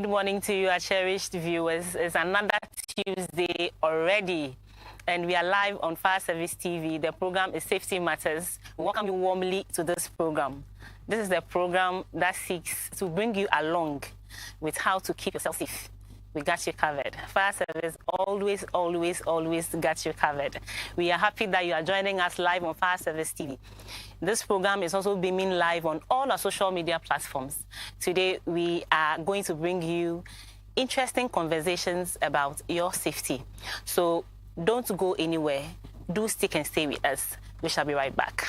good morning to you, our cherished viewers. It's another Tuesday already, and we are live on Fire Service TV. The program is Safety Matters. We welcome you warmly to this program. This is the program that seeks to bring you along with how to keep yourself safe. We got you covered. Fire Service always got you covered. We are happy that you are joining us live on Fire Service TV. This program is also beaming live on all our social media platforms. Today, we are going to bring you interesting conversations about your safety. So don't go anywhere. Do stick and stay with us. We shall be right back.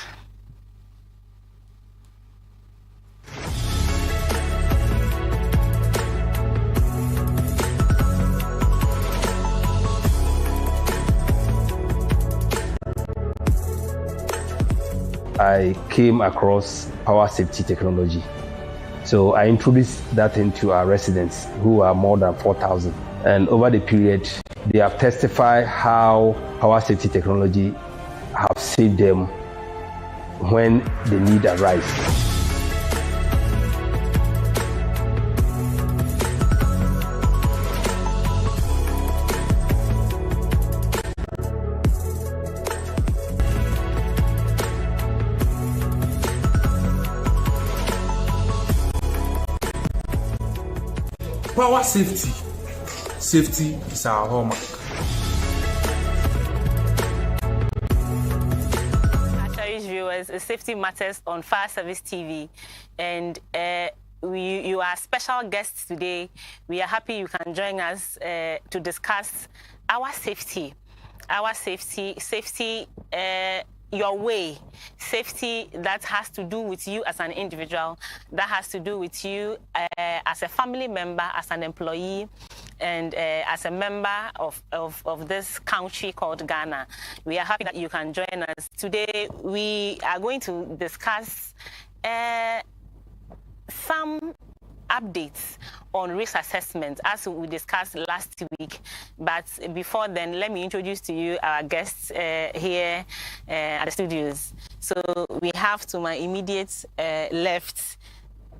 I came across power safety technology. So I introduced that into our residents, who are more than 4,000. And over the period, they have testified how power safety technology have saved them when the need arises. Power safety. Safety is our hallmark. Our cherished viewers, Safety Matters on Fire Service TV, and you are special guests today. We are happy you can join us to discuss our safety. Our safety, your way, safety that has to do with you as an individual, that has to do with you as a family member, as an employee, and as a member of this country called Ghana. We are happy that you can join us. Today, we are going to discuss some updates on risk assessment, as we discussed last week. But before then, let me introduce to you our guests here at the studios. So we have to my immediate left,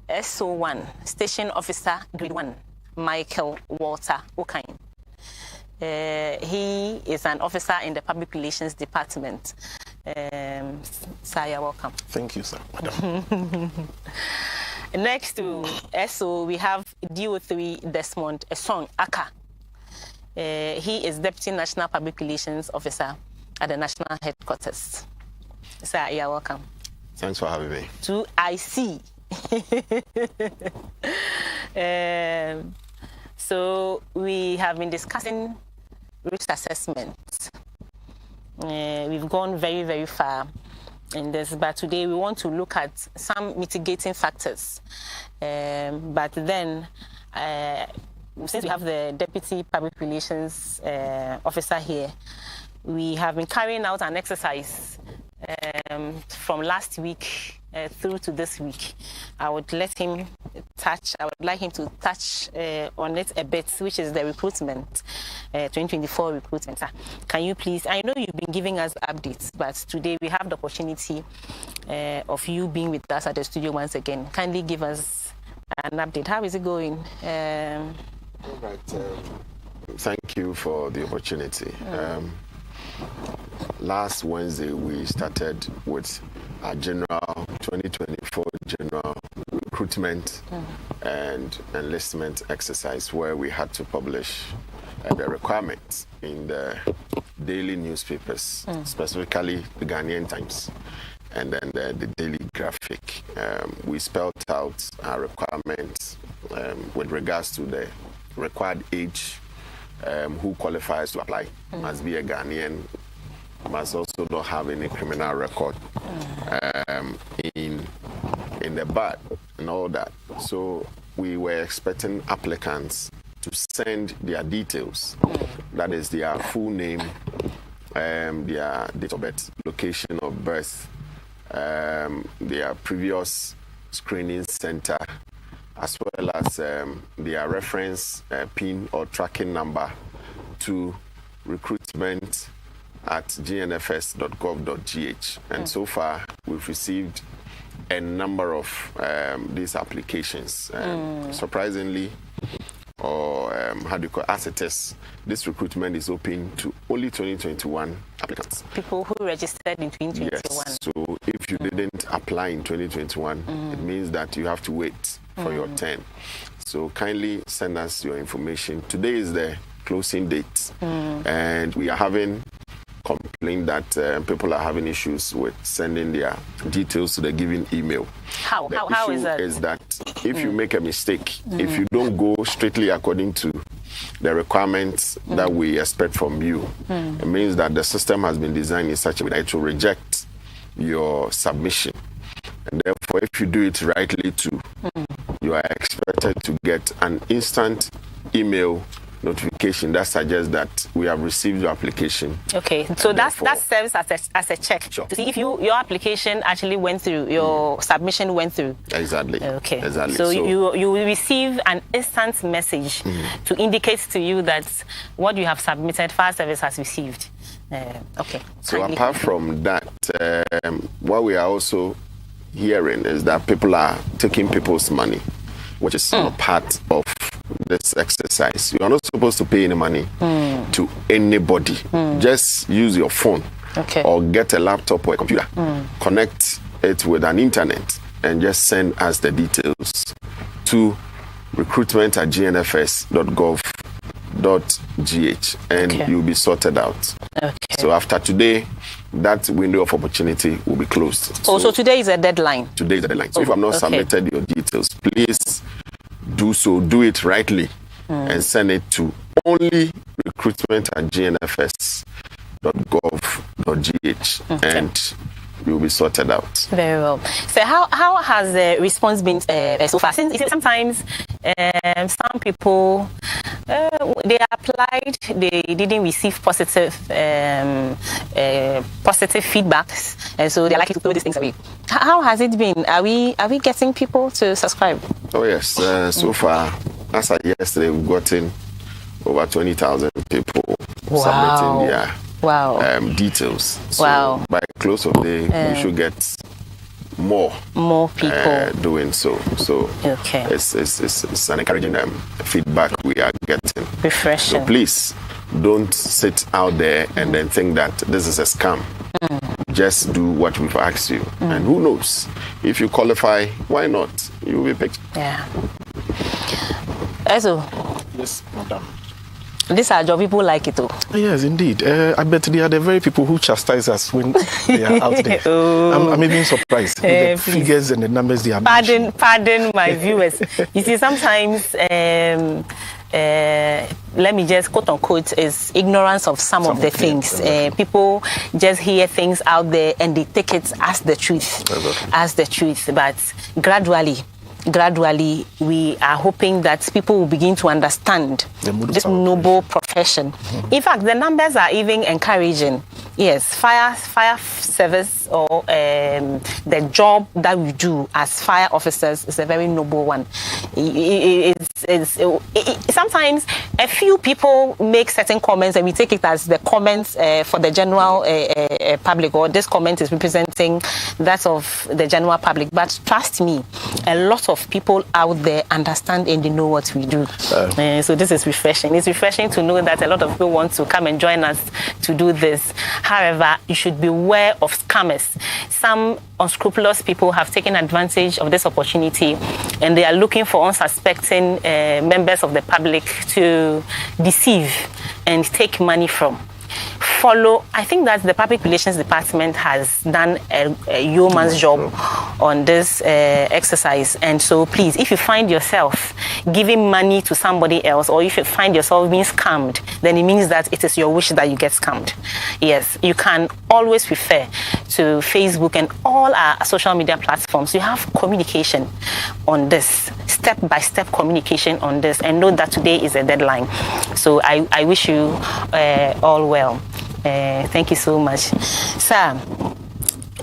SO1, Station Officer Grade 1, Michael Walter Okain. He is an officer in the Public Relations Department. Sir, you're welcome. Thank you, sir. Madam. Next to SO, we have DO3 Desmond Esong Aka. He is Deputy National Public Relations Officer at the National Headquarters. Sir, you're welcome. Thanks for having me. To IC. So we have been discussing risk assessment. We've gone very far in this, but today we want to look at some mitigating factors. But then, since we have the Deputy Public Relations Officer here, we have been carrying out an exercise from last week through to this week. I would like him to touch on it a bit, which is the recruitment, 2024 recruitment. Can you please, I know you've been giving us updates, but today we have the opportunity of you being with us at the studio once again. Kindly give us an update. How is it going? All right. Thank you for the opportunity. Last Wednesday, we started with our general 2024 general recruitment and enlistment exercise, where we had to publish the requirements in the daily newspapers, specifically the Ghanaian Times, and then the Daily Graphic. We spelled out our requirements with regards to the required age, who qualifies to apply, must be a Ghanaian, must also not have any criminal record in the BAD and all that. So we were expecting applicants to send their details, that is their full name, their date of birth, location of birth, their previous screening center, as well as their reference PIN or tracking number to recruitment@gnfs.gov.gh. And so far, we've received a number of these applications. Surprisingly, or how do you call it, as it is, this recruitment is open to only 2021 applicants. People who registered in 2021. Yes. So if you didn't apply in 2021, it means that you have to wait for your turn. So kindly send us your information. Today is the closing date, and we are having complaint that people are having issues with sending their details to the given email. How is that? Is that if you make a mistake, if you don't go strictly according to the requirements that we expect from you, it means that the system has been designed in such a way that it will reject your submission. And therefore, if you do it rightly too, you are expected to get an instant email notification that suggests that we have received your application. Okay, so that serves as a check to see if your application actually went through, your submission went through. Exactly. Okay. Exactly. So you will receive an instant message to indicate to you that what you have submitted, fire service has received. Okay. So apart from that, what we are also hearing is that people are taking people's money, which is not part of this exercise. You are not supposed to pay any money to anybody. Just use your phone or get a laptop or a computer, connect it with an internet, and just send us the details to recruitment@gnfs.gov.gh, and you'll be sorted out. So after today, that window of opportunity will be closed. So today is a deadline. Today is the deadline. So if you have not submitted your details, please do so. Do it rightly and send it to only recruitment@gnfs.gov.gh, and you'll be sorted out. Very well. So how has the response been so far? Since sometimes some people they applied, they didn't receive positive feedbacks, and so they're likely to throw these things away. How has it been? Are we getting people to subscribe? Oh yes. So far, as of yesterday, we've gotten over 20,000 people submitting their details. So by close of day, we should get more people doing so. So it's an encouraging feedback we are getting. Refreshing. So please don't sit out there and then think that this is a scam. Just do what we've asked you, and who knows, if you qualify, why not? You will be picked. Yeah. Also, yes, madam. These are job people like it too. Yes, indeed. I bet they are the very people who chastise us when they are out there. I'm even surprised with the figures and the numbers they are mentioning. Pardon my viewers. You see, sometimes let me just quote unquote is ignorance of some of the things. People just hear things out there and they take it as the truth, But gradually, we are hoping that people will begin to understand this noble profession. In fact, the numbers are even encouraging. Yes, fire service or the job that we do as fire officers is a very noble one. Sometimes a few people make certain comments and we take it as the comments for the general public, or this comment is representing that of the general public. But trust me, a lot of people out there understand and they know what we do. So this is refreshing. It's refreshing to know that a lot of people want to come and join us to do this. However, you should be aware of scammers. Some unscrupulous people have taken advantage of this opportunity and they are looking for unsuspecting members of the public to deceive and take money from. I think that the Public Relations Department has done a yeoman's job on this exercise. And so please, if you find yourself giving money to somebody else, or if you find yourself being scammed, then it means that it is your wish that you get scammed. Yes, you can always refer to Facebook and all our social media platforms. You have communication on this, step-by-step communication on this, and know that today is a deadline. So I wish you all well. Thank you so much. Sir,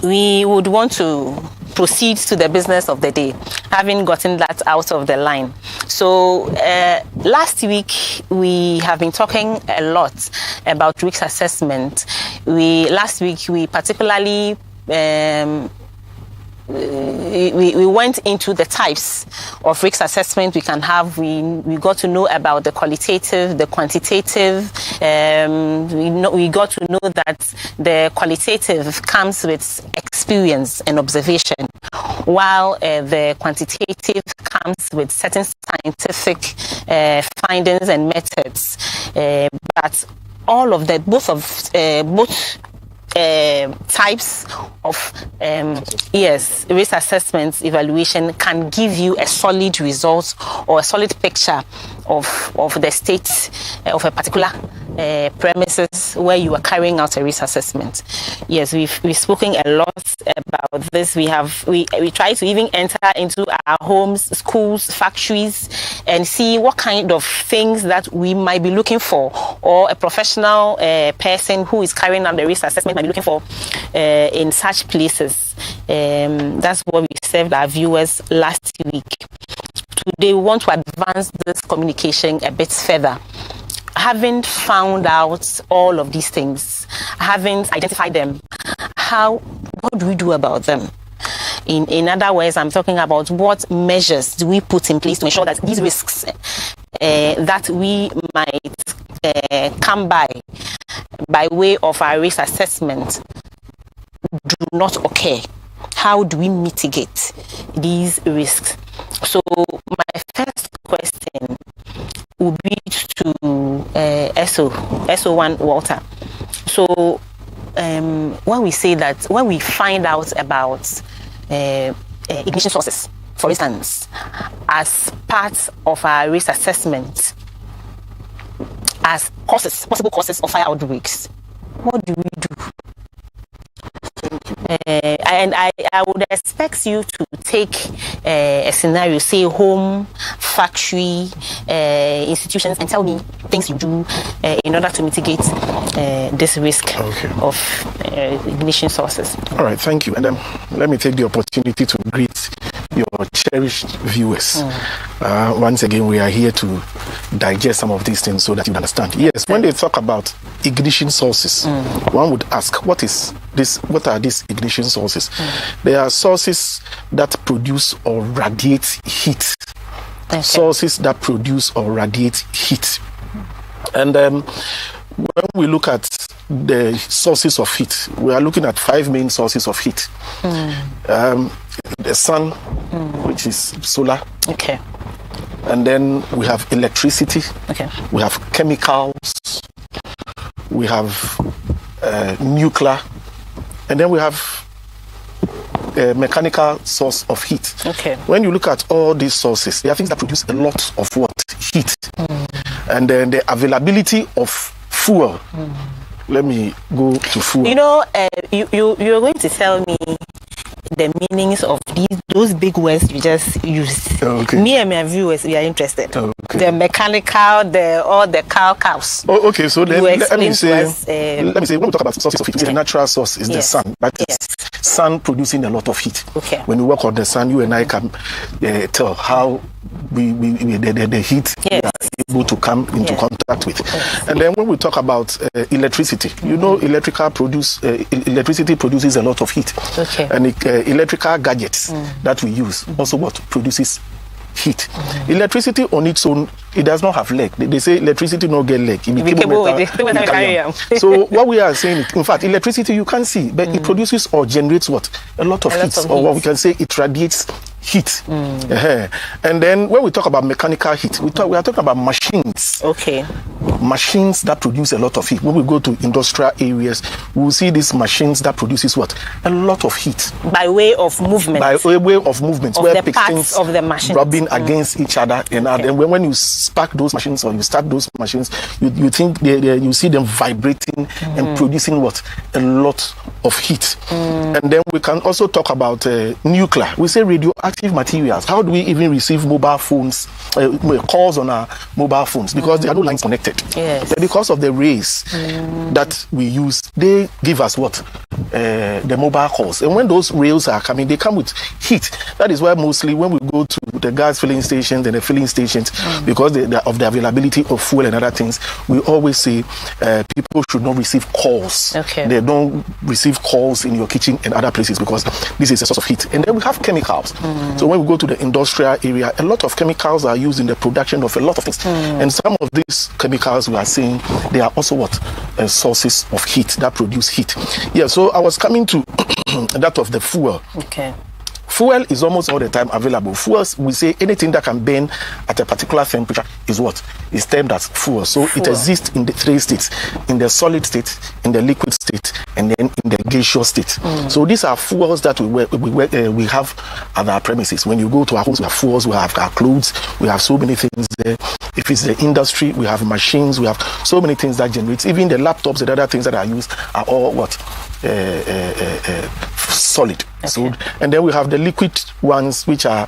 we would want to proceed to the business of the day, having gotten that out of the line. So last week, we have been talking a lot about risk assessment. Last week, we particularly we went into the types of risk assessment we can have. We got to know about the qualitative, the quantitative. We got to know that the qualitative comes with experience and observation, while the quantitative comes with certain scientific findings and methods. But all of that, both types of risk assessments evaluation can give you a solid result or a solid picture of the state of a particular premises where you are carrying out a risk assessment. Yes, we've spoken a lot about this. We try to even enter into our homes, schools, factories, and see what kind of things that we might be looking for, or a professional person who is carrying out the risk assessment might be looking for in such places. That's what we served our viewers last week. Today we want to advance this communication a bit further. Having found out all of these things, having identified them, what do we do about them? In other words, I'm talking about what measures do we put in place to ensure that these risks that we might come by way of our risk assessment do not occur. How do we mitigate these risks? So my first question would be to SO1 Walter. So when we find out about ignition sources, for instance, as part of our risk assessment, as possible causes of fire outbreaks, what do we do? And I would expect you to take a scenario, say home, factory, institutions, and tell me things you do in order to mitigate this risk of ignition sources. All right, thank you. And let me take the opportunity to greet your cherished viewers. Once again, we are here to digest some of these things so that you understand. Yes, when they talk about ignition sources, one would ask, what are these ignition sources? They are sources that produce or radiate heat. Sources that produce or radiate heat. And when we look at the sources of heat, we are looking at 5 main sources of heat. The sun, which is solar. Okay. And then we have electricity. Okay. We have chemicals. We have nuclear. And then we have a mechanical source of heat. Okay. When you look at all these sources, there are things that produce a lot of what? Heat. And then the availability of fuel. Let me go to fuel. You know, you're going to tell me the meanings of those big words you just used. Okay. Me and my viewers, we are interested. Okay. The mechanical, all the cows. Oh, okay. So then let me say, when we talk about sources of heat, the natural source is the sun. That is sun producing a lot of heat. Okay. When we work on the sun, you and I can tell how the heat we are able to come into contact with. And then when we talk about electricity, you know, electricity produces a lot of heat. Okay. And electrical gadgets that we use also what produces heat. Electricity on its own, it does not have leg. They say electricity no get leg. So what we are saying, in fact, electricity you can see, but it produces or generates what? A lot of heat. Or what we can say, it radiates heat. And then when we talk about mechanical heat, we are talking about machines. Okay. Machines that produce a lot of heat. When we go to industrial areas, we will see these machines that produces what? A lot of heat. By way of movement. By way of movement. Of where the parts of the machine. Rubbing against each other. And then when you spark those machines or you start those machines, you think you see them vibrating and producing what? A lot of heat. And then we can also talk about nuclear. We say radioactive materials. How do we even receive mobile phones, calls on our mobile phones? Because there are no lines connected. Yes. But because of the rays that we use, they give us what? The mobile calls. And when those rails are coming, they come with heat. That is why mostly when we go to the gas filling stations and the filling stations, because of the availability of fuel and other things, we always say people should not receive calls. Okay. They don't receive calls in your kitchen and other places, because this is a source of heat. And then we have chemicals. So when we go to the industrial area, a lot of chemicals are used in the production of a lot of things. And some of these chemicals, we are saying, they are also what? Sources of heat that produce heat. Yeah, so I was coming to that of the fuel. Okay. Fuel is almost all the time available. Fuels, we say anything that can burn at a particular temperature is what? Is termed as fuel. So it exists in the three states: in the solid state, in the liquid state, and then in the gaseous state. So these are fuels that we have at our premises. When you go to our homes, we have fuels, we have our clothes, we have so many things there. If it's the industry, we have machines, we have so many things that generate. Even the laptops and other things that are used are all what? Solid. Okay. So, and then we have the liquid ones, which are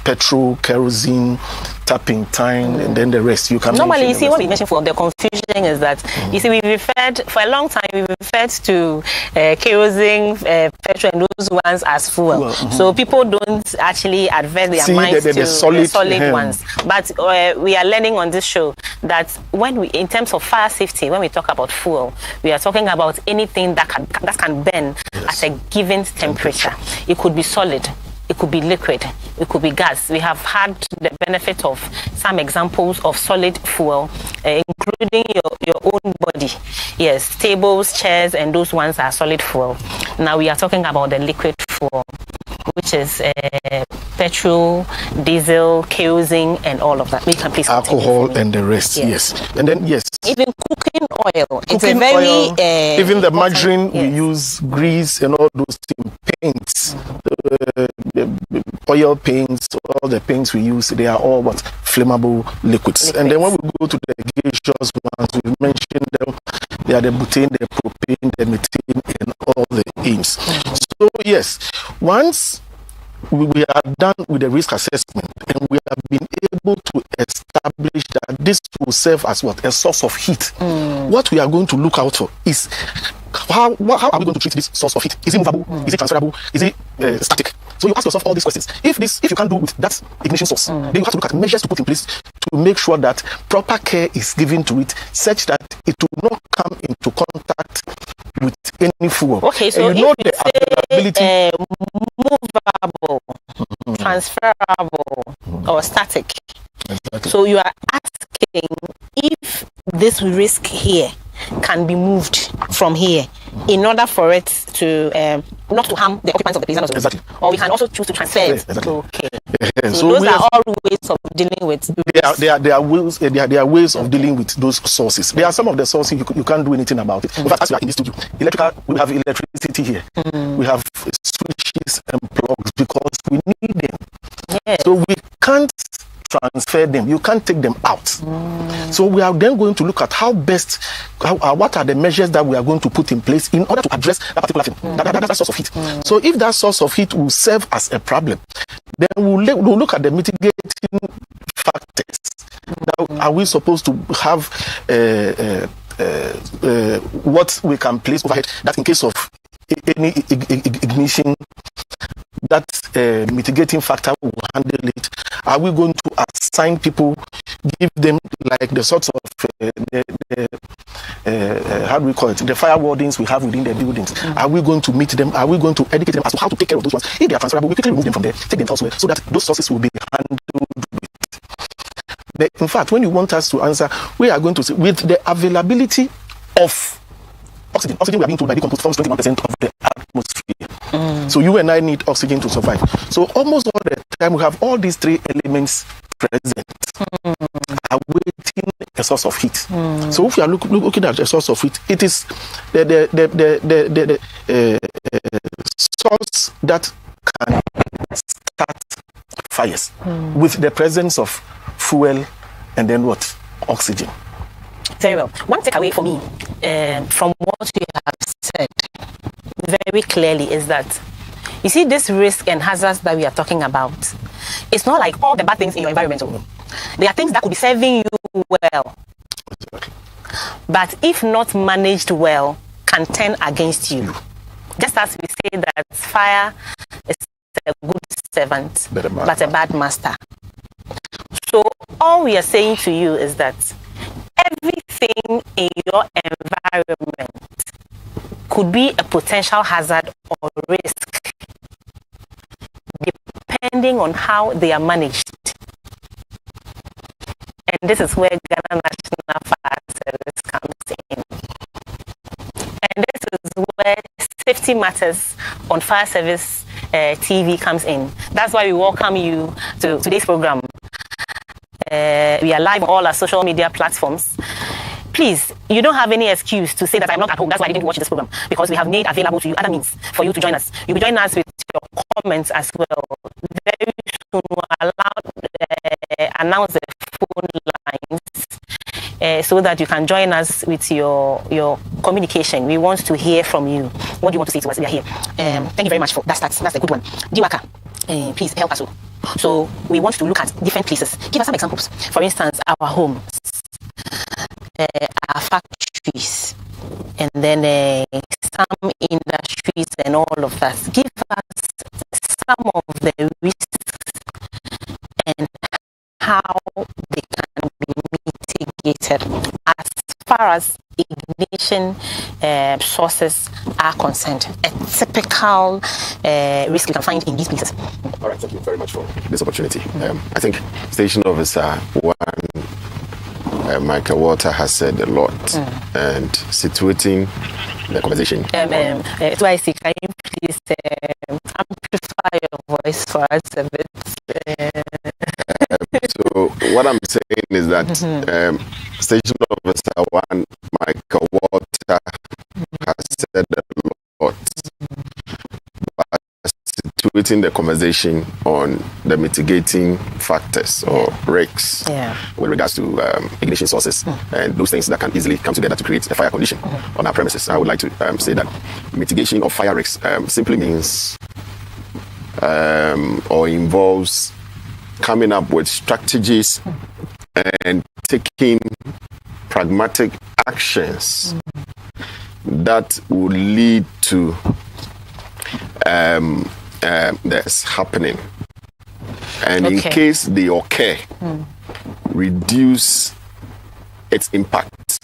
petrol, kerosene, tapping time, and then the rest. You can normally, you see, what we mentioned for the confusion is that you see, we referred for a long time, we referred to kerosene, petrol, and those ones as fuel. So people don't actually advert their minds to the solid ones. But we are learning on this show that when we, in terms of fire safety, when we talk about fuel, we are talking about anything that can burn at a given temperature. It could be solid, it could be liquid, it could be gas. We have had the benefit of some examples of solid fuel, including your own body. Yes, tables, chairs, and those ones are solid fuel. Now we are talking about the liquid fuel, which is petrol, diesel, kerosene, and all of that. We can please alcohol and the rest. Yes. And then even cooking oil. It's a cooking very oil, even the margarine we use, grease, and all those things, paints, oil paints, all the paints we use, they are all what? Flammable liquids. And then when we go to the gaseous ones, we mentioned them. They are the butane, the propane, the methane, and all the aims. So yes, once we are done with the risk assessment and we have been able to establish that this will serve as what? A source of heat. What we are going to look out for is how are we going to treat this source of heat? Is it movable? Is it transferable? Is it static? So you ask yourself all these questions. If you can't do with that ignition source, then you have to look at measures to put in place to make sure that proper care is given to it, such that it will not come into contact with any fuel. Okay, so and you know the availability, movable, transferable, or static. Exactly. So you are asking if this risk here can be moved from here in order for it to not to harm the occupants of the prison. Exactly. Or we can also choose to transfer it. Exactly. Okay. So those are all ways of dealing with. There are ways of dealing with those sources. There are some of the sources you can't do anything about it. In fact, as we are in this studio, we have electricity here. We have switches and plugs because we need them. Yes. So we can't transfer them. You can't take them out. So we are then going to look at what are the measures that we are going to put in place in order to address that particular thing, that source of heat. So if that source of heat will serve as a problem, then we'll look at the mitigating factors. Now, are we supposed to have what we can place overhead, that in case of any ignition, that mitigating factor will handle it? Are we going to assign people, give them like the sorts of how do we call it, the fire wardens we have within the buildings? Are we going to meet them? Are we going to educate them as to how to take care of those ones? If they are transferable, we quickly remove them from there, take them elsewhere, so that those sources will be handled with. In fact, when you want us to answer, we are going to say with the availability of oxygen we are being told by decomposed forms 21% of the atmosphere. So you and I need oxygen to survive. So almost all the time we have all these three elements present, awaiting a source of heat. So if you are looking at a source of heat, it is the source that can start fires with the presence of fuel and then what? Oxygen. Very well. One takeaway for me from what you have said very clearly is that, you see, this risk and hazards that we are talking about, it's not like all the bad things in your environment. There are things that could be serving you well, but if not managed well, can turn against you. Just as we say that fire is a good servant, but a bad master. So all we are saying to you is that everything in your environment could be a potential hazard or risk depending on how they are managed. And this is where Ghana National Fire Service comes in. And this is where Safety Matters on Fire Service TV comes in. That's why we welcome you to today's program. We are live on all our social media platforms. Please, you don't have any excuse to say that I'm not at home. That's why I didn't watch this program, because we have made available to you other means for you to join us. You'll be joining us with your comments as well. Very soon we'll announce the phone lines so that you can join us with your communication. We want to hear from you. What do you want to say to us? We are here. Thank you very much for that. That's a good one. Diwaka, please help us. So we want to look at different places. Give us some examples. For instance, our homes, our factories, and then some industries and all of that. Give us some of the risks and how they can be mitigated as far as ignition sources are concerned. A typical risk you can find in these places. All right, thank you very much for this opportunity. I think Station Officer 1, Michael Walter, has said a lot, and situating the conversation. Twice, can you please amplify your voice for us a bit? So what I'm saying is that Station Officer 1, Michael Walter, has said a lot, but situating the conversation on the mitigating factors or risks with regards to ignition sources and those things that can easily come together to create a fire condition on our premises. I would like to say that mitigation of fire risks simply means or involves coming up with strategies and taking pragmatic actions that will lead to that's happening, and in case they occur, reduce its impact.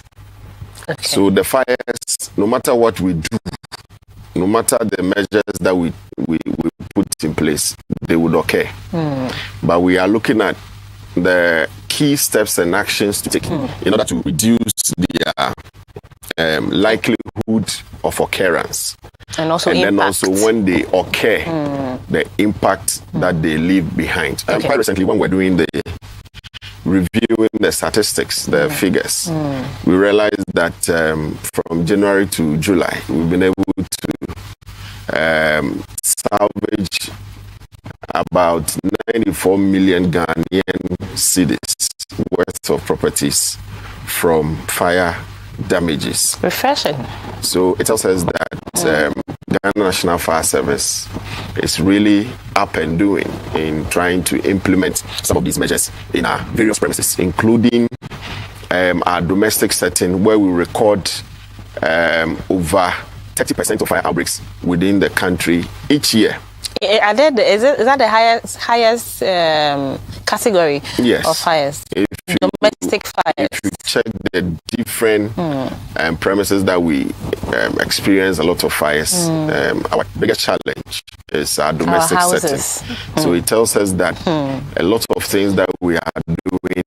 So the fires, no matter what we do, no matter the measures that we put in place, they would occur. But we are looking at the key steps and actions to take in order to reduce the likelihood of occurance. And then also when they occur, the impact that they leave behind. Quite recently, when we're doing the reviewing the statistics, the figures, we realized that from January to July, we've been able to salvage about 94 million Ghanaian cedis worth of properties from fire damages. Refreshing. So it tells us that Ghana National Fire Service is really up and doing in trying to implement some of these measures in our various premises, including our domestic setting, where we record over 30% of fire outbreaks within the country each year. Is that the highest category of fires? Domestic fires. If you check the different premises that we experience a lot of fires, our biggest challenge is our domestic setting. So it tells us that a lot of things that we are doing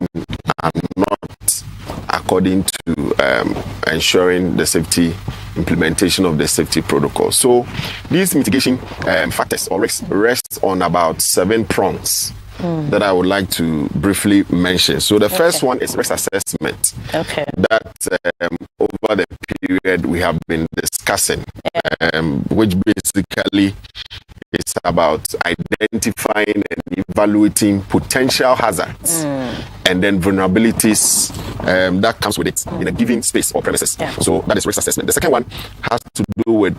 are not according to ensuring the safety implementation of the safety protocol. So these mitigation factors or risks rest on about 7 prongs that I would like to briefly mention. So the first one is risk assessment. That over the period we have been discussing, which basically is about identifying and evaluating potential hazards and then vulnerabilities that comes with it in a given space or premises. So that is risk assessment. The second one has to do with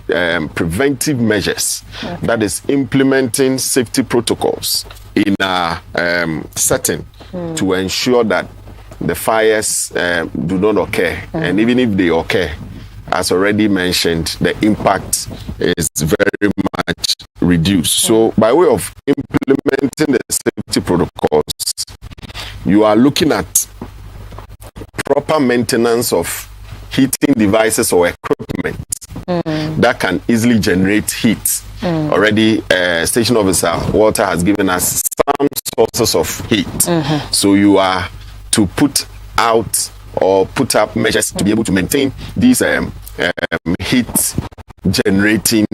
preventive measures. That is implementing safety protocols in a setting to ensure that the fires do not occur. And even if they occur, as already mentioned, the impact is very much reduced. So by way of implementing the safety protocols, you are looking at proper maintenance of heating devices or equipment that can easily generate heat. Already, Station Officer Walter has given us some sources of heat. So you are to put out or put up measures to be able to maintain these heat generating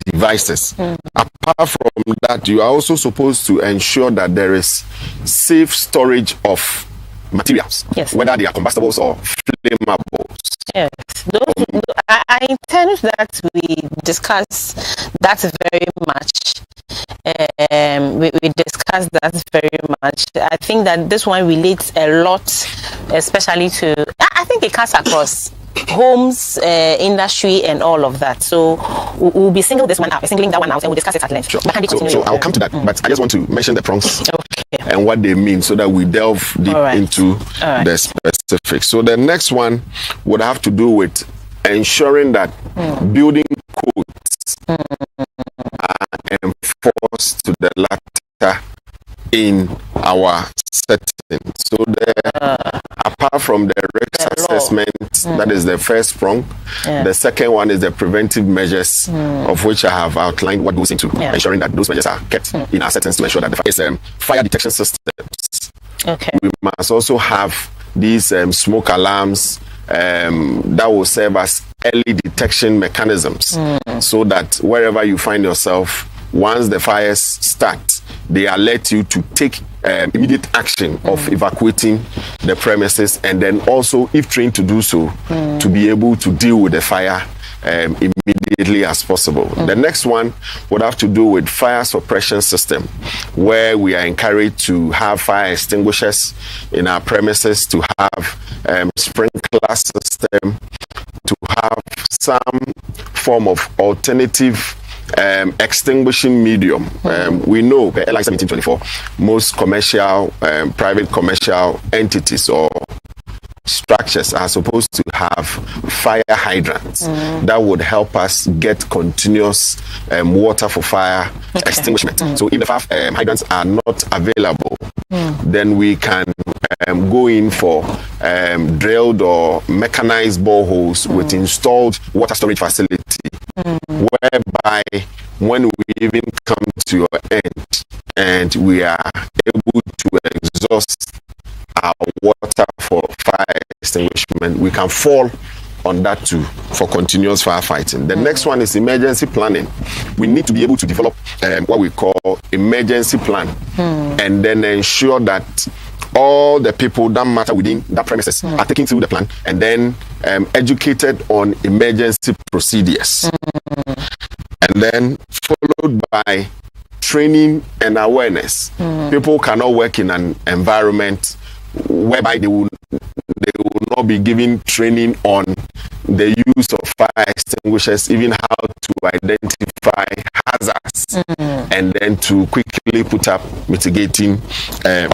devices. Apart from that, you are also supposed to ensure that there is safe storage of materials, whether they are combustibles or flammables. Yes, I intend that we discuss that very much. We discussed that very much. I think that this one relates a lot, especially to, I think it cuts across homes, industry, and all of that. So we'll be singling that one out, and we'll discuss it at length. Sure. So I'll come to that, but I just want to mention the prongs and what they mean so that we delve deep into the specifics. So the next one would have to do with ensuring that building codes are enforced to the latter in our setting. So apart from the risk assessment, that is the first prong. The second one is the preventive measures, of which I have outlined what goes into ensuring that those measures are kept in our settings to ensure that the fire detection systems. We must also have these smoke alarms that will serve as early detection mechanisms, so that wherever you find yourself, once the fires start, they alert you to take immediate action of evacuating the premises, and then also, if trained to do so, to be able to deal with the fire immediately as possible. The next one would have to do with fire suppression system, where we are encouraged to have fire extinguishers in our premises, to have sprinkler system, to have some form of alternative extinguishing medium. We know the LI 1724, most commercial, private commercial entities or structures are supposed to have fire hydrants that would help us get continuous water for fire extinguishment. So if the fire hydrants are not available, then we can go in for drilled or mechanized boreholes with installed water storage facility, whereby when we even come to your end and we are able to exhaust our water for fire extinguishment, we can fall on that too for continuous firefighting. The next one is emergency planning. We need to be able to develop what we call emergency plan, and then ensure that all the people that matter within that premises are taken through the plan, and then educated on emergency procedures, and then followed by training and awareness. People cannot work in an environment whereby they will not be given training on the use of fire extinguishers, even how to identify hazards, and then to quickly put up mitigating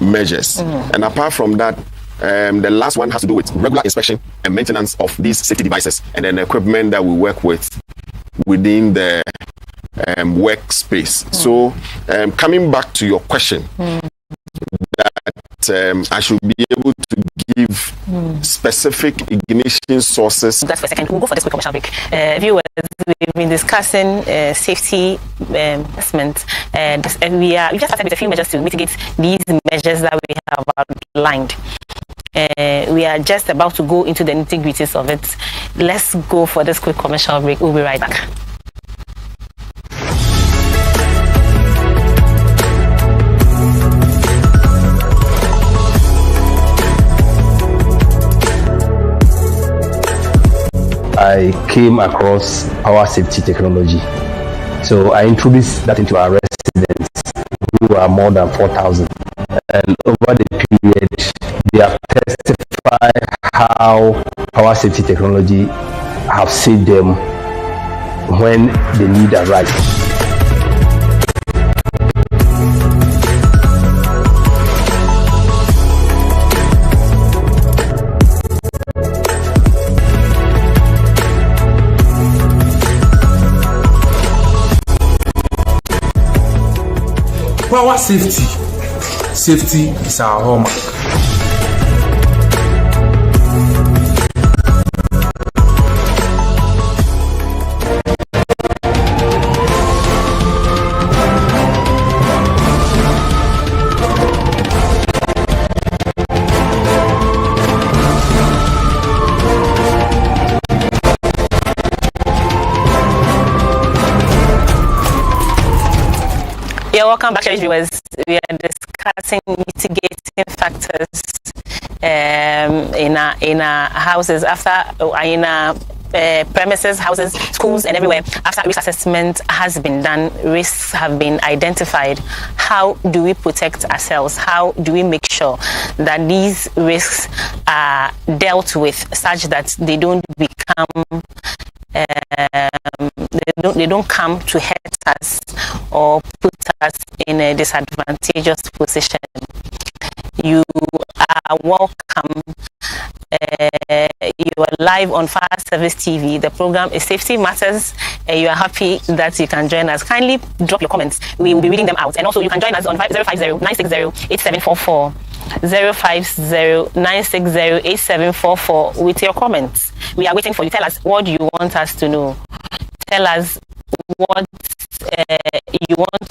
measures. And apart from that, the last one has to do with regular inspection and maintenance of these safety devices and then equipment that we work with within the workspace. So coming back to your question, that I should be able to give specific ignition sources. That's for a second. We'll go for this quick commercial break. Viewers, we've been discussing safety assessment, and we just started with a few measures to mitigate these measures that we have outlined. We are just about to go into the nitty-gritties of it. Let's go for this quick commercial break. We'll be right back. I came across power safety technology. So I introduced that into our residents, who are more than 4,000. And over the period, they have testified how power safety technology have saved them when the need arises. Power safety. Safety is our hallmark. Yeah, welcome back, viewers. We are discussing mitigating factors in our houses in our premises, houses, schools, and everywhere after risk assessment has been done. Risks have been identified. How do we protect ourselves? How do we make sure that these risks are dealt with such that they don't become they don't come to hurt us or put us in a disadvantageous position? You are welcome. You are live on Fire Service TV. The program is Safety Matters. You are happy that you can join us. Kindly drop your comments. We will be reading them out. And also, you can join us on 050-960-8744. 050-960-8744 with your comments. We are waiting for you. Tell us what you want us to know. Tell us what you want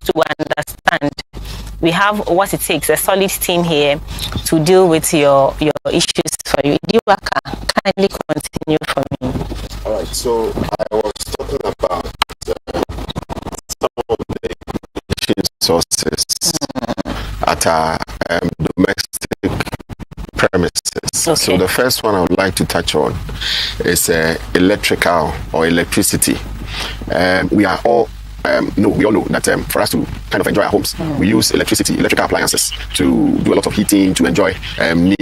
to understand. We have what it takes, a solid team here to deal with your issues for you. Diwaka, kindly continue for me. All right, so I was talking about some of the sources at our domestic premises. Okay. So the first one I would like to touch on is electrical or electricity. We all know that for us to kind of enjoy our homes, we use electrical appliances to do a lot of heating, to enjoy news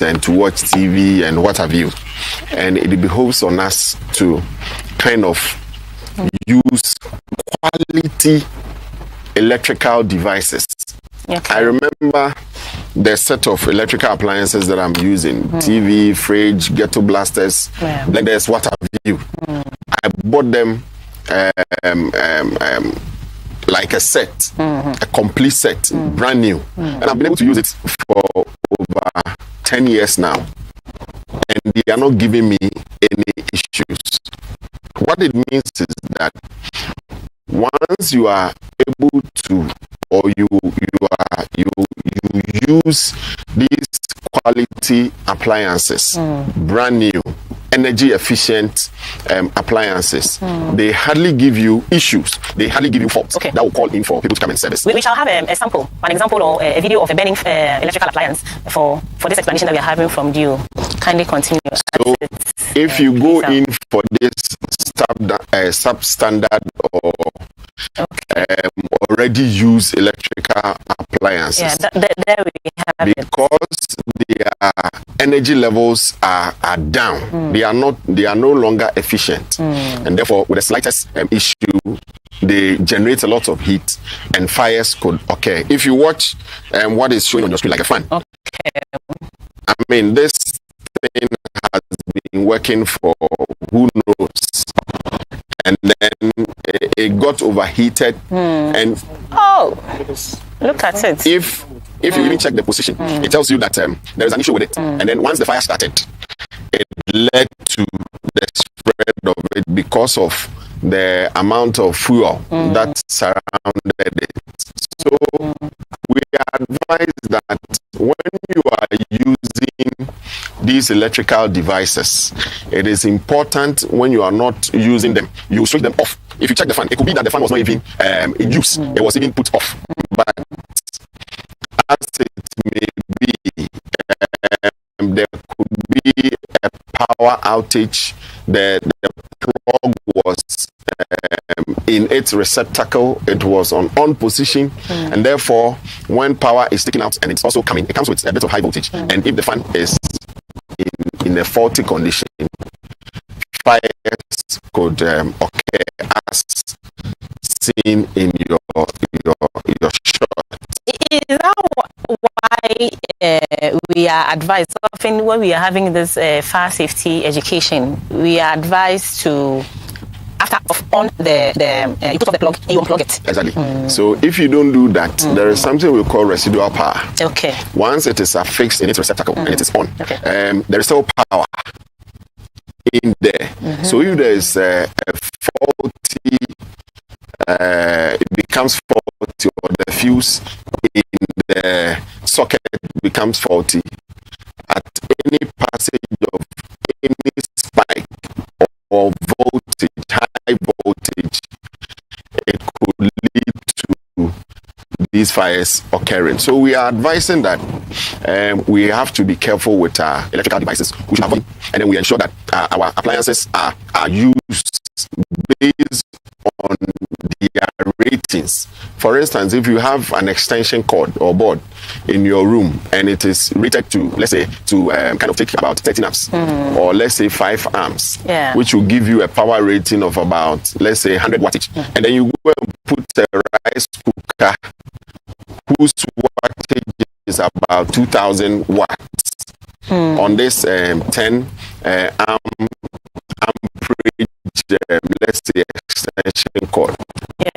and to watch TV and what have you. And it behoves on us to kind of use quality electrical devices. Okay. I remember the set of electrical appliances that I'm using, TV, fridge, ghetto blasters, blenders, what have you. I bought them like a set, a complete set, brand new. And I've been able to use it for over 10 years now. And they are not giving me any issues. What it means is that once you are able to, or you use these quality appliances, brand new, energy efficient appliances, they hardly give you issues, they hardly give you faults that will call in for people to come and service. We shall have an example or a video of a burning electrical appliance for this explanation that we are having from you. Kindly continue. So if you go in for this substandard or already used electrical appliances, there we have because their energy levels are down, they are no longer efficient, and therefore with the slightest issue they generate a lot of heat and fires could occur. If you watch what is showing on your screen, like a fan, I mean, this thing has been working for who knows, and then it got overheated, and look at it. If you even check the position, it tells you that there is an issue with it, and then once the fire started, it led to the spread of it because of the amount of fuel that surrounded it. So we advise that when you are using these electrical devices, it is important when you are not using them, you switch them off. If you check the fan, it could be that the fan was not even in use, it was even put off. But as it may be, there could be a power outage, the plug was in its receptacle, it was on position, and therefore when power is taken out and it's also coming, it comes with a bit of high voltage, and if the fan is in a faulty condition, fires could occur as seen in your shot. Is that why we are advised, often when we are having this fire safety education, we are advised to, after cut off on you put off the plug, you unplug it. Exactly. So if you don't do that, there is something we call residual power. Okay. Once it is affixed in its receptacle and it is on, Okay. there is still power in there. So if there is a faulty, it becomes faulty, or the fuse in the socket becomes faulty at any passage of any spike or voltage, high voltage, it could lead to these fires occurring. So we are advising that we have to be careful with our electrical devices. We should have one, and then we ensure that our appliances are used based on their ratings. For instance, if you have an extension cord or board in your room and it is rated to, let's say, to kind of take about 13 amps or let's say 5 amps, which will give you a power rating of about, let's say, 100 wattage, and then you go and put a rice cooker whose wattage is about 2000 watts on this 10 amperage, let's say, extension cord.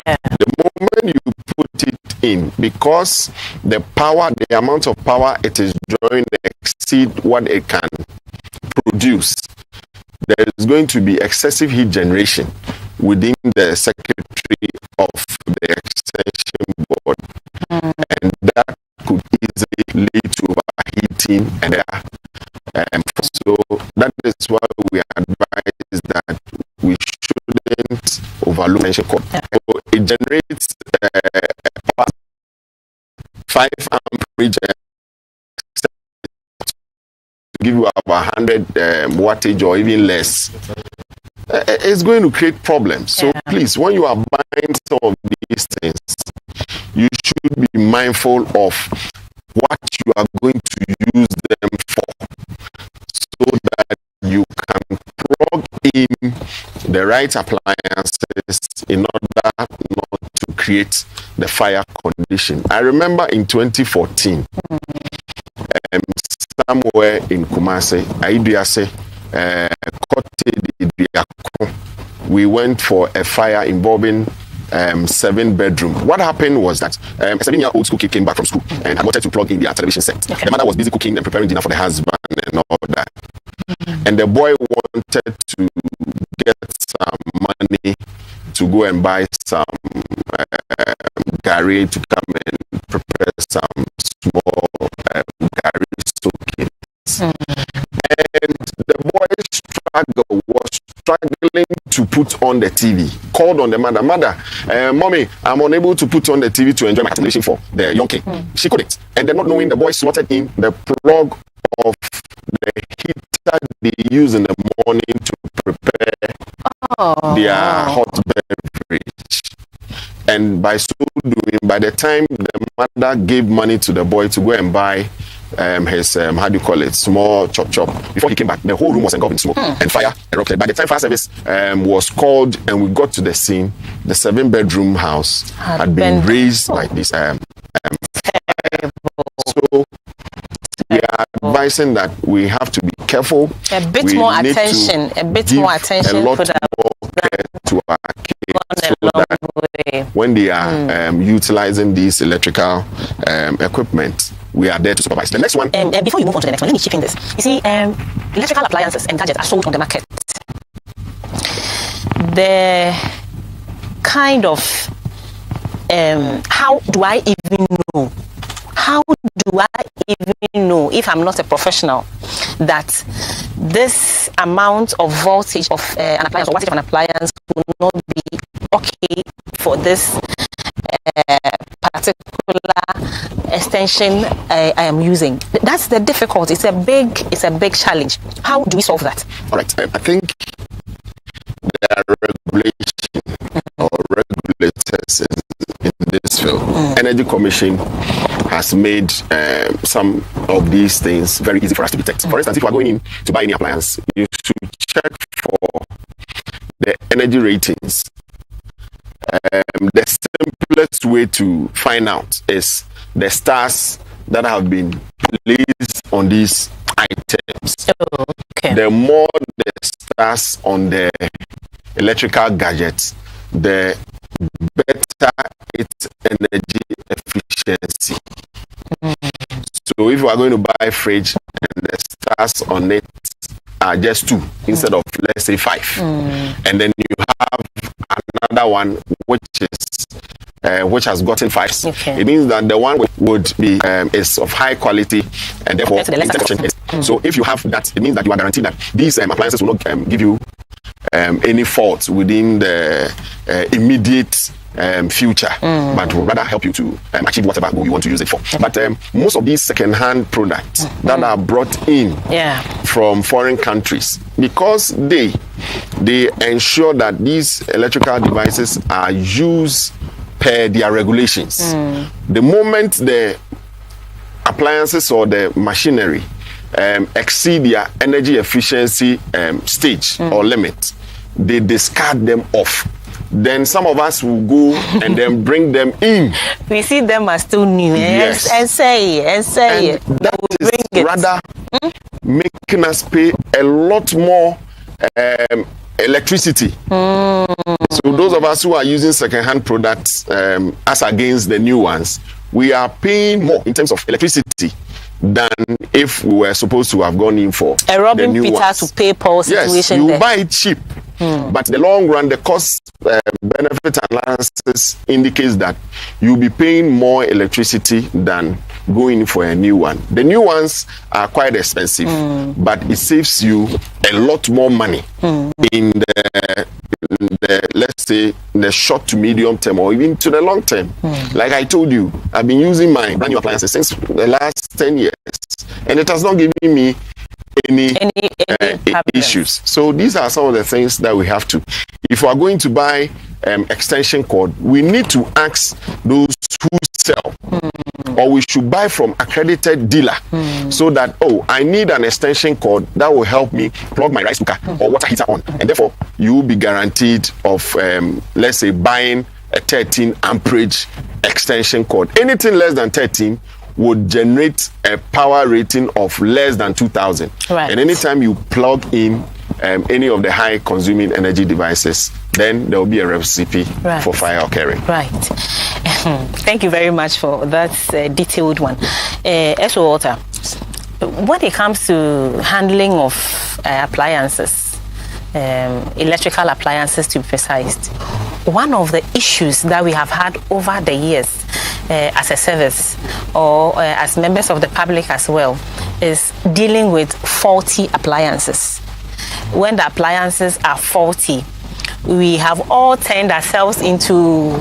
The moment you put it in, because the amount of power it is drawing exceed what it can produce, there is going to be excessive heat generation within the circuitry of the extension board, and that could easily lead to overheating. And so that is why we advise that we shouldn't overlook extension cord. So it generates 5 amperage to give you about 100 wattage or even less. It's going to create problems. So please, when you are buying some of these things, you should be mindful of what you are going to use them for, so that you can plug in the right appliances in order not to create the fire condition. I remember in 2014, somewhere in Kumasi, we went for a fire involving 7-bedroom. What happened was that a 7-year-old school kid came back from school and wanted to plug in their television set. The mother was busy cooking and preparing dinner for the husband and all that. And the boy wanted to get some money to go and buy some gari to come and prepare some small gari soakings. And the boy's struggle was struggling to put on the TV. Called on the mother, mommy, I'm unable to put on the TV to enjoy my television for the young king. She couldn't. And then, not knowing, the boy slotted in the plug of the heater they use in the morning to prepare their hot beverage. And by so doing, by the time the mother gave money to the boy to go and buy his small chop, before he came back, the whole room was engulfed in smoke and fire erupted. By the time fire service was called and we got to the scene, the 7-bedroom house had been raised like this. So we are advising that we have to be careful. A bit more attention a lot more care to our kids, so that when they are utilizing these electrical equipment, we are there to supervise. The next one. Before you move on to the next one, let me chip in this. You see, electrical appliances and gadgets are sold on the market. The kind of how do I even know? How do I even know, if I'm not a professional, that this amount of voltage of an appliance or wattage of an appliance will not be okay for this particular extension I am using? That's the difficulty. It's a big challenge. How do we solve that? All right. I think there are regulation or regulators in this field. Energy Commission has made some of these things very easy for us to detect. For instance, if you are going in to buy any appliance, you should check for the energy ratings. The simplest way to find out is the stars that have been placed on these items. The more the stars on the electrical gadgets, the better its energy efficiency. So if you are going to buy a fridge and the stars on it are just 2 instead of, let's say, 5, and then you have another one which has gotten 5, it means that the one would be is of high quality and therefore so if you have that, it means that you are guaranteed that these appliances will not give you any faults within the immediate future, but will rather help you to achieve whatever goal you want to use it for. But most of these second-hand products that are brought in from foreign countries, because they ensure that these electrical devices are used per their regulations. The moment the appliances or the machinery exceed their energy efficiency stage or limit, they discard them off. Then some of us will go and then bring them in. We see them as still new. Yes. And say that is rather making us pay a lot more electricity. So those of us who are using second-hand products as against the new ones, we are paying more in terms of electricity than if we were supposed to have gone in for a Robin the new Peter ones. to pay Paul situation. Yes, you buy it cheap, but the long run, the cost benefit analysis indicates that you'll be paying more electricity than going for a new one. The new ones are quite expensive, but it saves you a lot more money in the let's say the short to medium term or even to the long term. Like I told you, I've been using my brand new appliances since the last 10 years and it has not given me any issues. So these are some of the things that we have to, if we are going to buy extension cord, we need to ask those who sell, or we should buy from accredited dealer, so that, oh, I need an extension cord that will help me plug my rice cooker or water heater on, and therefore you will be guaranteed of let's say buying a 13 amperage extension cord. Anything less than 13 would generate a power rating of less than 2,000. Right. And anytime you plug in any of the high consuming energy devices, then there will be a recipe for fire occurring. Right. Thank you very much for that detailed one. S.O. Walter, when it comes to handling of appliances, electrical appliances to be precise, one of the issues that we have had over the years as a service or as members of the public as well is dealing with faulty appliances. When the appliances are faulty, we have all turned ourselves into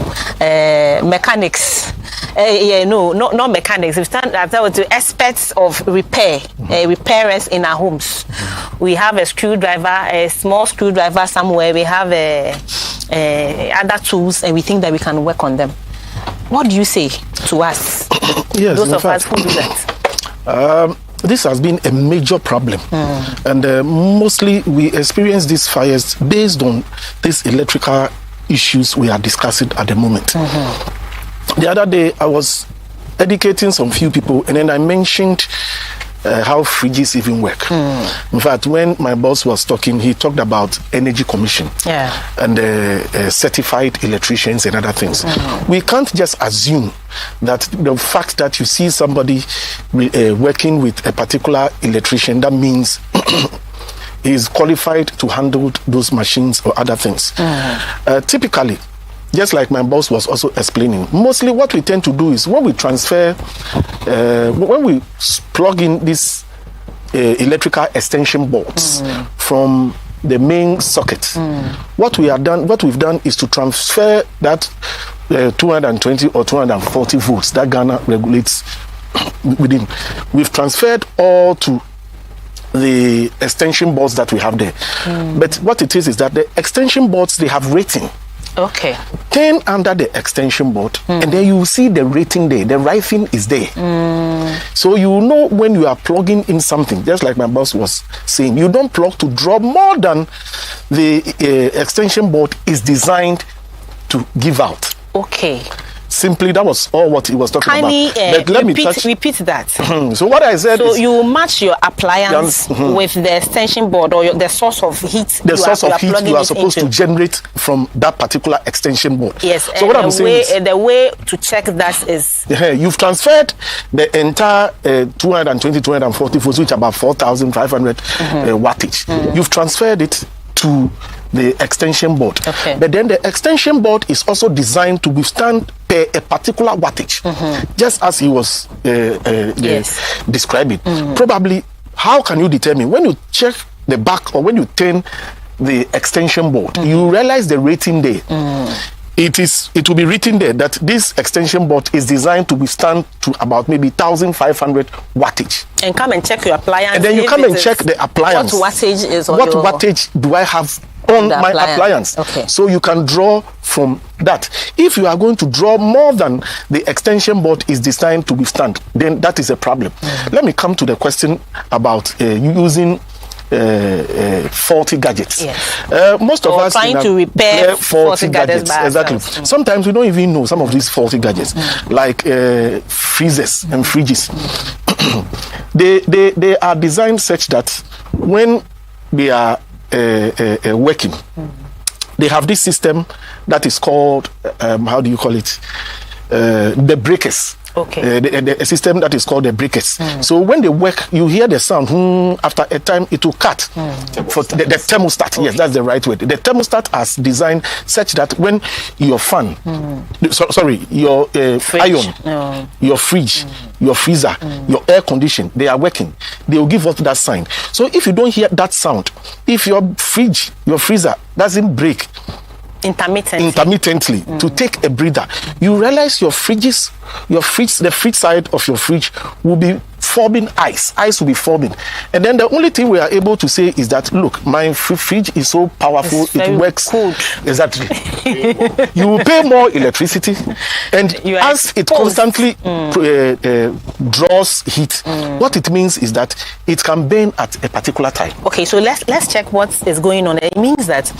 mechanics. Not mechanics. We've turned ourselves into experts of repair, repairers in our homes. We have a screwdriver, a small screwdriver somewhere. We have other tools, and we think that we can work on them. What do you say to us? Yes, those of us who do that. This has been a major problem, and mostly we experience these fires based on these electrical issues we are discussing at the moment. The other day I was educating some few people, and then I mentioned how fridges even work. In fact, when my boss was talking, he talked about energy commission and certified electricians and other things. We can't just assume that the fact that you see somebody working with a particular electrician, that means he is qualified to handle those machines or other things. Typically, just like my boss was also explaining, mostly what we tend to do is when we transfer, when we plug in these electrical extension boards from the main socket, what we've done is to transfer that 220 or 240 volts that Ghana regulates within. We've transferred all to the extension boards that we have there. But what it is that the extension boards, they have rating. Okay. Turn under the extension board, and then you will see the rating there. The writing is there. So you know when you are plugging in something, just like my boss was saying, you don't plug to draw more than the extension board is designed to give out. Okay. Simply, that was all what he was talking Kindly, about. But let me repeat that. So what I said so is, you match your appliance with the extension board or the source of heat. The source of heat you are supposed to generate from that particular extension board. Yes. So what I'm saying is, the way to check that is you've transferred the entire 240 volts, which is about 4,500 wattage. You've transferred it to the extension board. Okay. But then the extension board is also designed to withstand a particular wattage, just as he was describing. Probably, how can you determine when you check the back or when you turn the extension board, you realize the rating there. It will be written there that this extension board is designed to withstand to about maybe 1,500 wattage. And come and check your appliance. And then you come and check the appliance. What wattage is on what wattage do I have on my appliance? Okay. So you can draw from that. If you are going to draw more than the extension board is designed to withstand, then that is a problem. Let me come to the question about using faulty gadgets. Yes. Most of us trying to repair faulty gadgets. Exactly. Sometimes we don't even know some of these faulty gadgets, like freezers and fridges. They are designed such that when they are working, they have this system that is called how do you call it? The breakers. Okay. A system that is called the breakers. So when they work, you hear the sound. After a time, it will cut. For the thermostat. Okay. Yes, that's the right word. The thermostat is designed such that when your fan, your iron, your fridge, your freezer, your air condition, they are working, they will give us that sign. So if you don't hear that sound, if your fridge, your freezer doesn't break intermittently to take a breather, you realize the fridge side of your fridge will be forming ice will be forming, and then the only thing we are able to say is that, look, my fridge is so powerful, it works cold. Exactly. You will pay more electricity, and as it constantly draws heat, what it means is that it can burn at a particular time. Okay, so let's check what is going on. It means that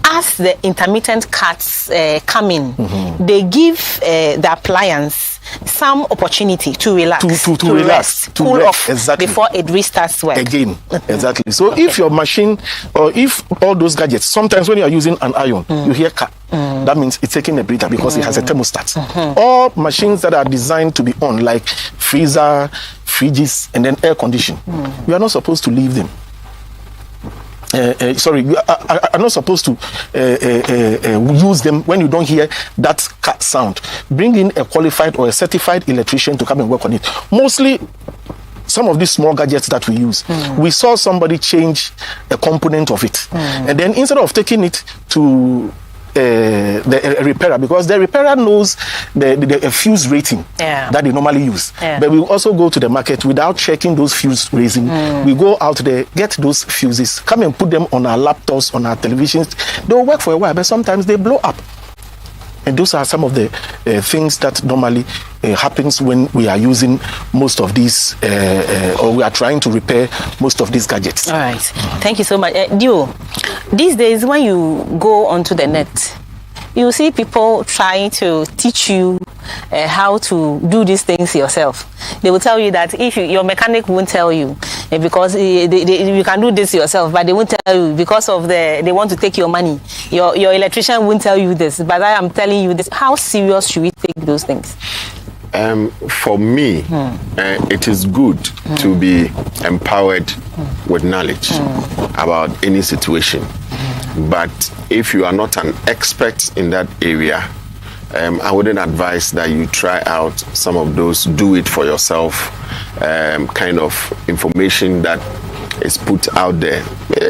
as the intermittent cuts come in, they give the appliance some opportunity to relax, to relax, to cool off exactly. before it restarts work again. Exactly. So if your machine, or if all those gadgets, sometimes when you are using an iron, you hear that means it's taking a breather because it has a thermostat. All machines that are designed to be on, like freezer, fridges, and then air condition, you are not supposed to leave them. You are not supposed to use them when you don't hear that cut sound. Bring in a qualified or a certified electrician to come and work on it. Mostly, some of these small gadgets that we use, we saw somebody change a component of it, and then instead of taking it to the repairer, because the repairer knows the fuse rating that they normally use, but we also go to the market without checking those fuse rating. We go out there, get those fuses, come and put them on our laptops, on our televisions. They'll work for a while, but sometimes they blow up. And those are some of the things that normally happens when we are using most of these, or we are trying to repair most of these gadgets. All right. Thank you so much. Dio, these days when you go onto the net, you see people trying to teach you how to do these things yourself. They will tell you that if your mechanic won't tell you because you can do this yourself, but they won't tell you because of they want to take your money. Your electrician won't tell you this, but I am telling you this. How serious should we take those things? For me, it is good to be empowered with knowledge about any situation. But if you are not an expert in that area, I wouldn't advise that you try out some of those do it for yourself kind of information that is put out there.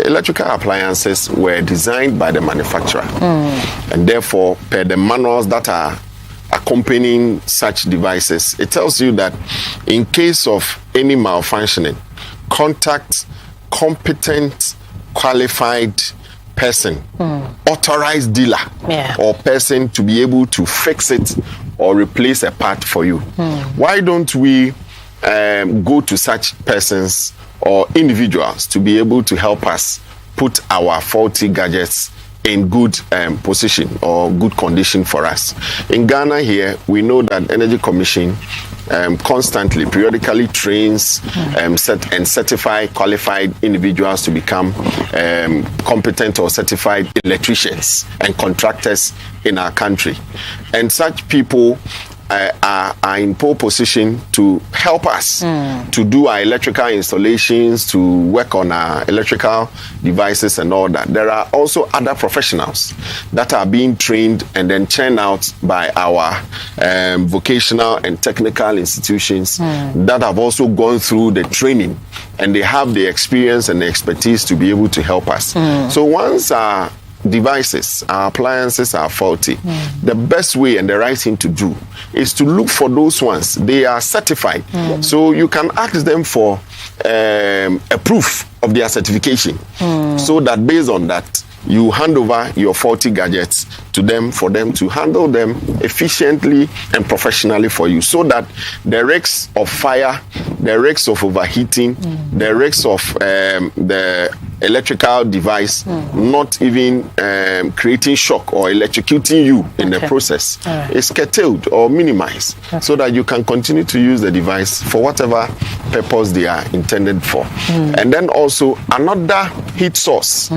Electrical appliances were designed by the manufacturer, and therefore, per the manuals that are accompanying such devices, it tells you that in case of any malfunctioning, contact competent, qualified person, authorized dealer, or person to be able to fix it or replace a part for you. Why don't we go to such persons or individuals to be able to help us put our faulty gadgets in good position or good condition for us. In Ghana here, we know that Energy Commission constantly, periodically trains and certify qualified individuals to become competent or certified electricians and contractors in our country. And such people are in pole position to help us to do our electrical installations, to work on our electrical devices and all that. There are also other professionals that are being trained and then churned out by our vocational and technical institutions that have also gone through the training, and they have the experience and the expertise to be able to help us. So once our devices, our appliances are faulty, the best way and the right thing to do is to look for those ones. They are certified. So you can ask them for a proof of their certification, so that based on that, you hand over your faulty gadgets to them for them to handle them efficiently and professionally for you, so that the risks of fire, the risks of overheating, the risks of the electrical device not even creating shock or electrocuting you in the process is curtailed or minimized, so that you can continue to use the device for whatever purpose they are intended for. And then also another heat source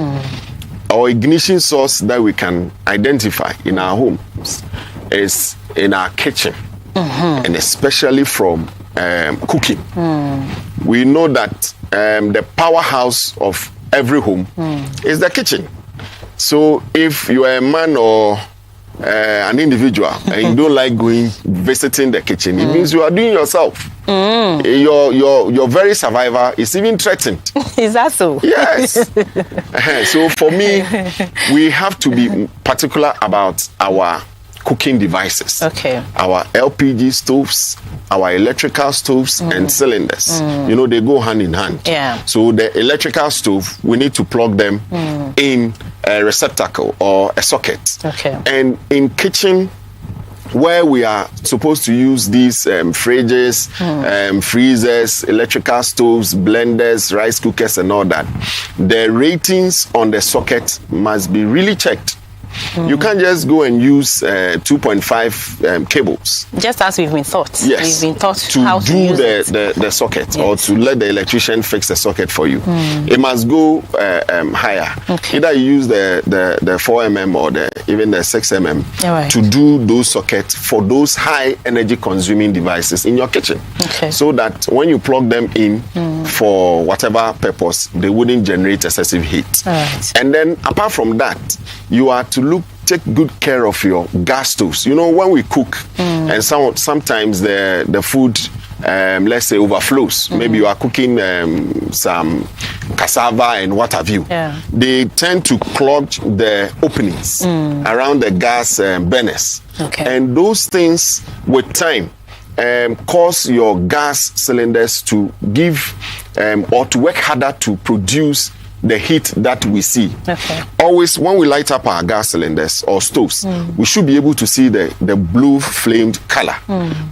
or ignition source that we can identify in our homes is in our kitchen, and especially from cooking. We know that the powerhouse of every home is the kitchen. So if you are a man or an individual and you don't like visiting the kitchen, it means you are doing yourself. Your very survival is even threatened. Is that so? Yes. So for me, we have to be particular about our cooking devices. Okay. Our LPG stoves, our electrical stoves and cylinders. You know, they go hand in hand. Yeah. So the electrical stove, we need to plug them in a receptacle or a socket. Okay. And in kitchen, where we are supposed to use these fridges, freezers, electrical stoves, blenders, rice cookers and all that, the ratings on the socket must be really checked. You can't just go and use 2.5 cables. Just as we've been taught. Yes. We've been taught to how do to use the socket, or to let the electrician fix the socket for you. It must go higher. Okay. Either you use the 4mm or even the 6mm to do those sockets for those high energy consuming devices in your kitchen. Okay. So that when you plug them in for whatever purpose, they wouldn't generate excessive heat. Right. And then apart from that, you are to take good care of your gas stoves. You know, when we cook and sometimes the food let's say overflows, maybe you are cooking some cassava and what have you, they tend to clog the openings around the gas burners. And those things with time cause your gas cylinders to give or to work harder to produce the heat that we see. Always when we light up our gas cylinders or stoves, we should be able to see the blue flamed color.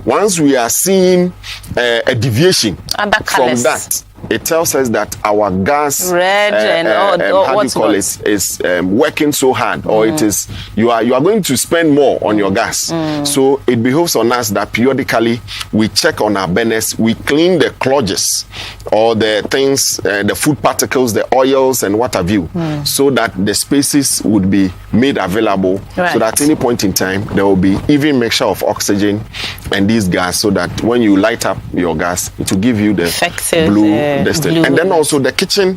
Once we are seeing a deviation from that, it tells us that our gas red and how do you call it is working so hard, or it is you are going to spend more on your gas. So it behoves on us that periodically we check on our burners, we clean the clogs or the things, the food particles, the oils and what have you, so that the spaces would be made available, so that at any point in time there will be even mixture of oxygen and these gas, so that when you light up your gas, it will give you the effective blue. And then also the kitchen,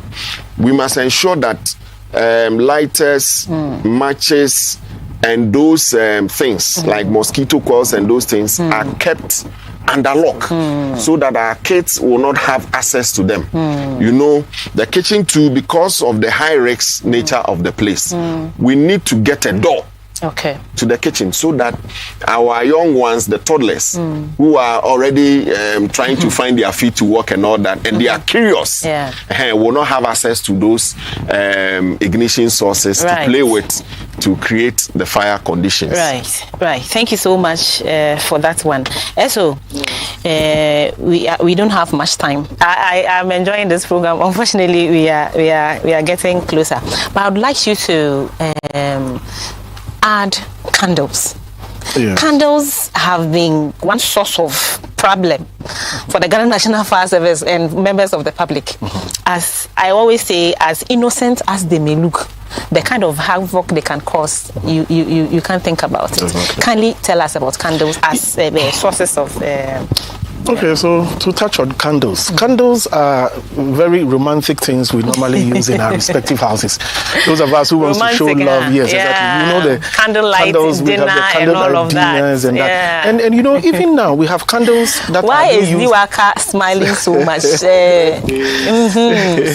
we must ensure that lighters, matches, and those things like mosquito coils and those things are kept under lock, so that our kids will not have access to them. You know, the kitchen too, because of the high risk nature of the place, we need to get a door Okay. To the kitchen, so that our young ones, the toddlers, who are already trying to find their feet to walk and all that, and they are curious, will not have access to those ignition sources to play with to create the fire conditions. Right. Thank you so much for that one. Also, we don't have much time. I am enjoying this program. Unfortunately, we are getting closer. But I would like you to add candles. Yes. Candles have been one source of problem for the Ghana National Fire Service and members of the public. As I always say, as innocent as they may look, the kind of havoc they can cause, you can't think about it. Exactly. Kindly tell us about candles as sources of... Okay, so to touch on candles. Candles are very romantic things we normally use in our respective houses. Those of us who want to show love, yes, exactly. You know the candlelight candles, dinner, we have the candlelight and all of dinners that. And that. And you know, even now we have candles that Why are is Niwaka smiling so much?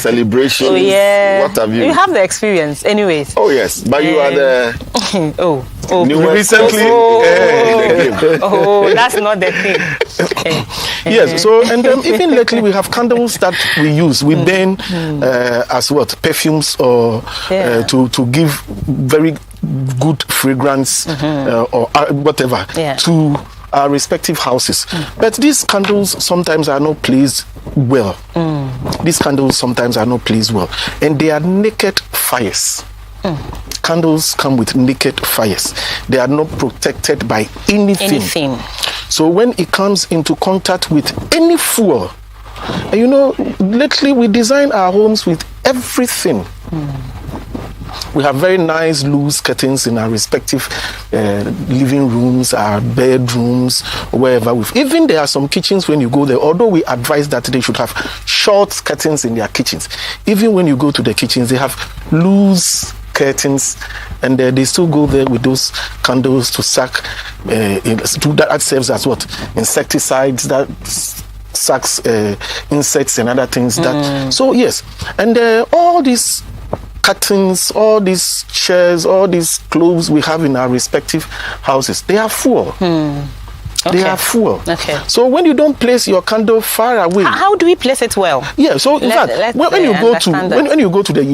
Celebrations. Oh, yeah. What have you? You have the experience, anyways. Oh yes, but you are the recently. That's not the thing. Yes, so and even lately we have candles that we use. We burn as what, perfumes or to give very good fragrance or whatever to our respective houses. But these candles sometimes are not placed well. These candles sometimes are not placed well, and they are naked fires. Candles come with naked fires. They are not protected by anything. So when it comes into contact with any fuel, and you know, lately we design our homes with everything. We have very nice loose curtains in our respective living rooms, our bedrooms, wherever. Even there are some kitchens when you go there, although we advise that they should have short curtains in their kitchens. Even when you go to the kitchens, they have loose curtains, and they still go there with those candles to suck. That serves as what? Insecticides that sucks insects and other things. So yes, and all these curtains, all these chairs, all these clothes we have in our respective houses, they are full. They are full. So when you don't place your candle far away, how do we place it well? Yeah. So in fact, when you go to the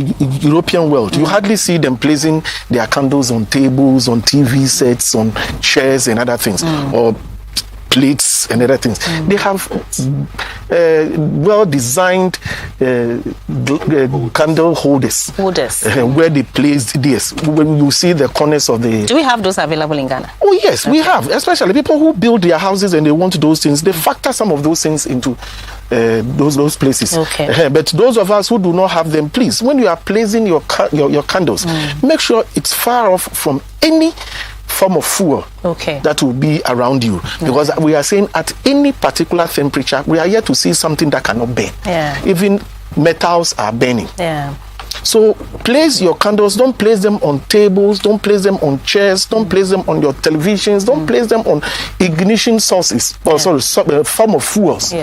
European world, you hardly see them placing their candles on tables, on TV sets, on chairs and other things, or plates and other things. They have well-designed candle holders where they place this. When you see the corners of the... Do we have those available in Ghana? Oh yes, we have. Especially people who build their houses and they want those things. They factor some of those things into those places. But those of us who do not have them, please, when you are placing your candles, make sure it's far off from any form of fuel that will be around you, because we are saying at any particular temperature we are yet to see something that cannot burn. Even metals are burning. So place your candles, don't place them on tables, don't place them on chairs, don't place them on your televisions, don't place them on ignition sources, form of fuels.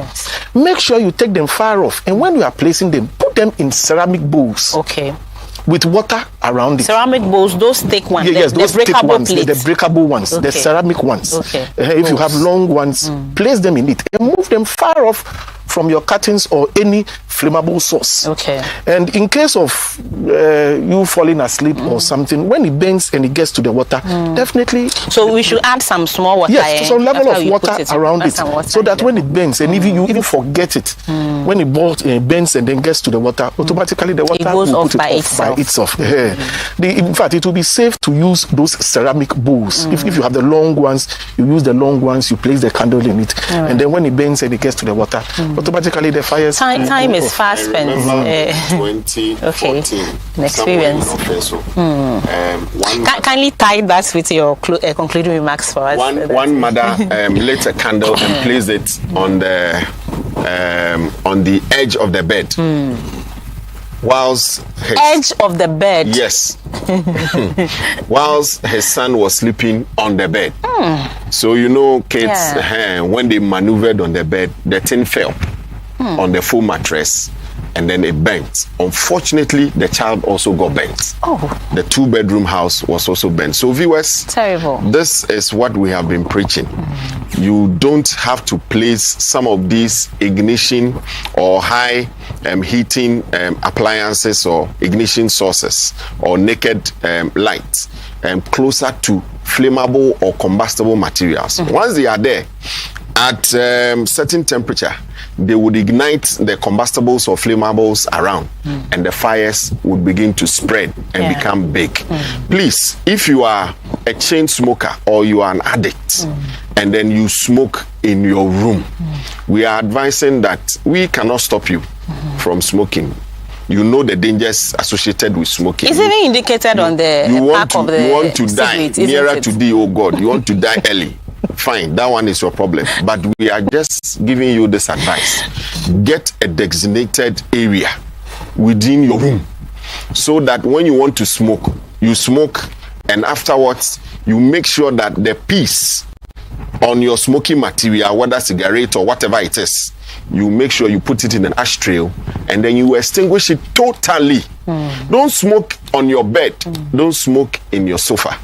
Make sure you take them far off, and when you are placing them, put them in ceramic bowls. With water around it. Ceramic bowls, those thick ones. Yes, those the breakable thick ones, plates. the breakable ones, the ceramic ones. If you have long ones, place them in it and move them far off from your curtains or any flammable source. And in case of you falling asleep or something, when it burns and it gets to the water, definitely. So we should add some small water. Yes, some level of water around it, so that when it burns and if you even forget it, when it burns and then gets to the water, automatically the water goes will off put it off by itself. In fact, it will be safe to use those ceramic bowls. If you have the long ones, you use the long ones, you place the candle in it, and then when it burns and it gets to the water, automatically the fires. Time is fast spent. 2014. An experience. Kindly tie that with your concluding remarks for us. One mother lit a candle and placed it on the edge of the bed. Whilst his edge of the bed. Yes. Whilst his son was sleeping on the bed. So you know, kids, when they maneuvered on the bed, the thing fell on the full mattress, and then it bent. Unfortunately, the child also got bent. Oh. The 2-bedroom house was also bent. So viewers, terrible. This is what we have been preaching. You don't have to place some of these ignition or high heating appliances or ignition sources or naked lights closer to flammable or combustible materials. Once they are there at certain temperature, they would ignite the combustibles or flammables around, and the fires would begin to spread and become big. Please, if you are a chain smoker or you are an addict and then you smoke in your room, we are advising that we cannot stop you from smoking. You know the dangers associated with smoking. It's even indicated on the pack of the You want to die cigarette, nearer to thee, oh God. You want to die early. Fine, that one is your problem. But we are just giving you this advice. Get a designated area within your room so that when you want to smoke, you smoke, and afterwards you make sure that the piece on your smoking material, whether cigarette or whatever it is, you make sure you put it in an ashtray and then you extinguish it totally. Don't smoke on your bed. Don't smoke in your sofa.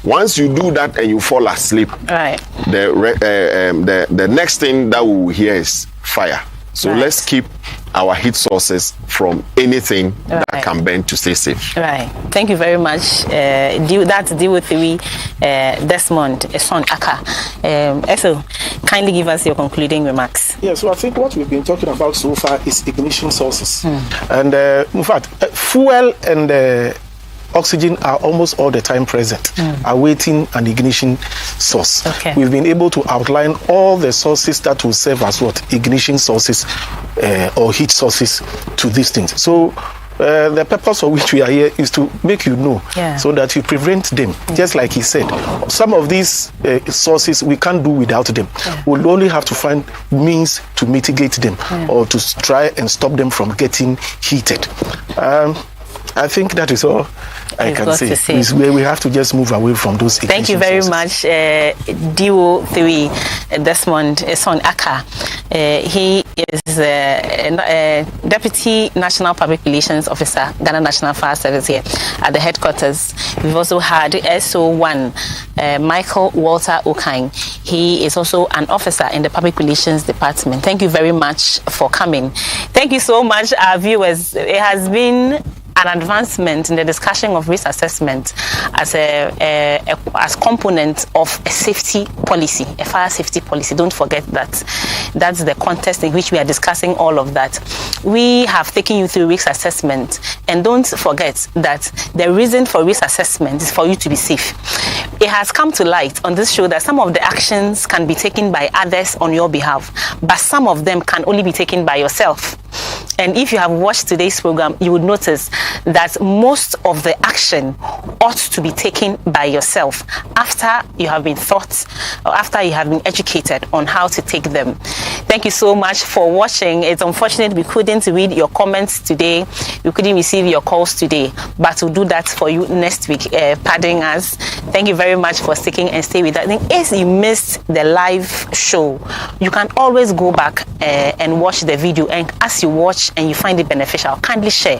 Once you do that and you fall asleep, right, the next thing that we will hear is fire. So let's keep our heat sources from anything that can burn to stay safe. Right. Thank you very much. That's deal with the Desmond, son Aka. So, kindly give us your concluding remarks. Yeah, so I think what we've been talking about so far is ignition sources. And in fact, fuel and oxygen are almost all the time present, awaiting an ignition source. Okay. We've been able to outline all the sources that will serve as what? Ignition sources or heat sources to these things. So the purpose of which we are here is to make you know so that you prevent them. Just like he said, some of these sources we can't do without them. We'll only have to find means to mitigate them or to try and stop them from getting heated. I think that is all I can say. Is where we have to just move away from those. Thank you very much, DO3 Desmond Son Aka. He is a Deputy National Public Relations Officer, Ghana National Fire Service here at the headquarters. We've also had SO1 Michael Walter Okine. He is also an officer in the Public Relations Department. Thank you very much for coming. Thank you so much, our viewers. It has been an advancement in the discussion of risk assessment as as component of a safety policy, a fire safety policy. Don't forget that. That's the context in which we are discussing all of that. We have taken you through risk assessment, and don't forget that the reason for risk assessment is for you to be safe. It has come to light on this show that some of the actions can be taken by others on your behalf, but some of them can only be taken by yourself. And if you have watched today's program, you would notice that most of the action ought to be taken by yourself after you have been taught or after you have been educated on how to take them. Thank you so much for watching. It's unfortunate we couldn't read your comments today. We couldn't receive your calls today, but we'll do that for you next week. Pardon us. Thank you very much for sticking and stay with us. If you missed the live show, you can always go back and watch the video, and as you watch and you find it beneficial, kindly share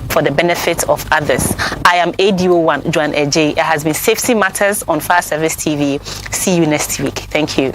for the benefit of others. I am ADO1 Joan Ej. It has been Safety Matters on Fire Service TV. See you next week. Thank you.